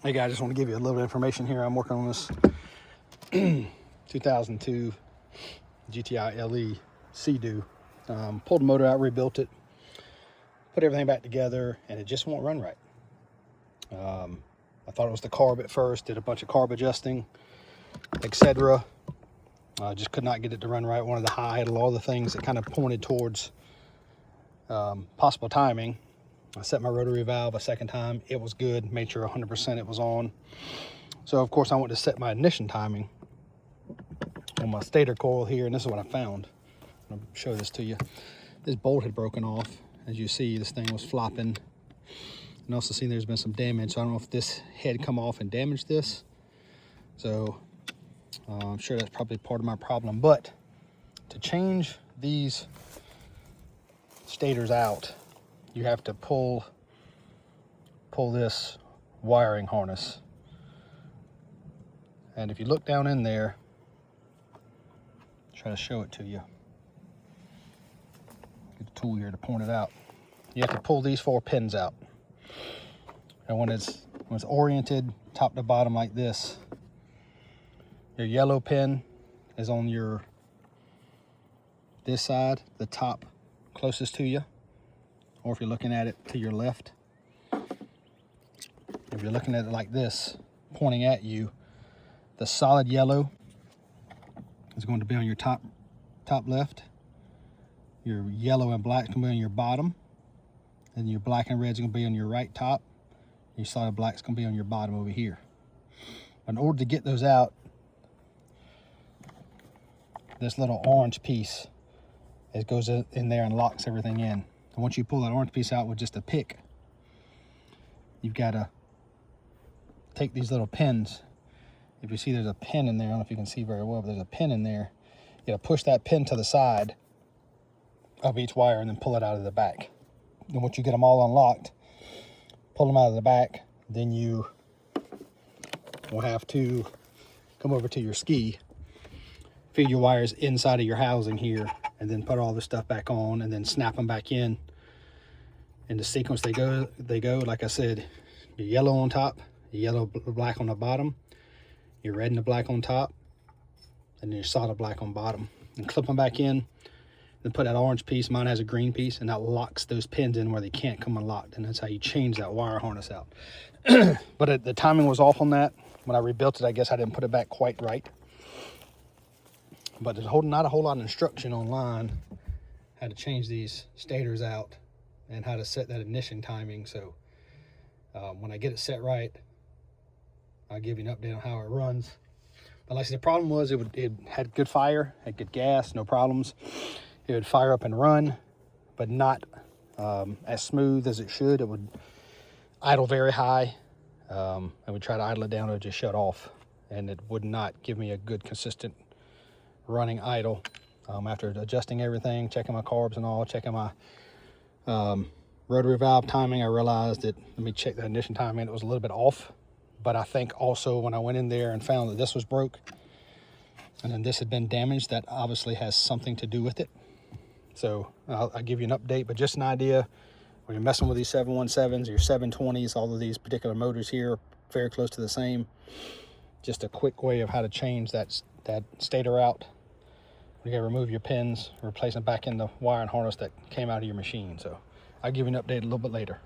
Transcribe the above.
Hey guys, I just want to give you a little information here. I'm working on this 2002 GTI LE Seadoo. Pulled the motor out, rebuilt it, put everything back together, and it just won't run right. I thought it was the carb at first, did a bunch of carb adjusting, etc. Just could not get it to run right. Wanted to high idle, all the things that kind of pointed towards possible timing. I set my rotary valve a second time. It was good, made sure 100% it was on. So of course I went to set my ignition timing on my stator coil here, and this is what I found. I'll show this to you. This bolt had broken off. As you see, this thing was flopping. And also see there's been some damage. So I don't know if this had come off and damaged this. So I'm sure that's probably part of my problem. But to change these stators out, you have to pull this wiring harness. And if you look down in there, try to show it to you. Get the tool here to point it out. You have to pull these 4 pins out. And when it's oriented top to bottom like this, your yellow pin is on this side, the top closest to you. Or if you're looking at it to your left. If you're looking at it like this, pointing at you, the solid yellow is going to be on your top left. Your yellow and black is going to be on your bottom. And your black and red is going to be on your right top. Your solid black is going to be on your bottom over here. In order to get those out, this little orange piece, it goes in there and locks everything in. And once you pull that orange piece out with just a pick, you've got to take these little pins. If you see there's a pin in there, I don't know if you can see very well, but there's a pin in there. You got to push that pin to the side of each wire and then pull it out of the back. And once you get them all unlocked, pull them out of the back, then you will have to come over to your ski, feed your wires inside of your housing here, and then put all this stuff back on and then snap them back in. In the sequence they go, like I said, your yellow on top, your yellow black on the bottom, your red and the black on top, and then your solid black on bottom. And clip them back in, then put that orange piece, mine has a green piece, and that locks those pins in where they can't come unlocked. And that's how you change that wire harness out. But the timing was off on that. When I rebuilt it, I guess I didn't put it back quite right. But there's not a whole lot of instruction online how to change these stators out and how to set that ignition timing. So when I get it set right, I'll give you an update on how it runs. But like I said, the problem was it had good fire, had good gas, no problems. It would fire up and run, but not as smooth as it should. It would idle very high. I would try to idle it down, it would just shut off. And it would not give me a good, consistent running idle. After adjusting everything, checking my carbs and all, checking my rotary valve timing, I realized that, let me check the ignition timing, it was a little bit off. But I think also when I went in there and found that this was broke and then this had been damaged, that obviously has something to do with it. So I'll give you an update, but just an idea, when you're messing with these 717s, your 720s, all of these particular motors here are very close to the same. Just a quick way of how to change that stator out. You gotta remove your pins, replace them back in the wiring harness that came out of your machine. So I'll give you an update a little bit later.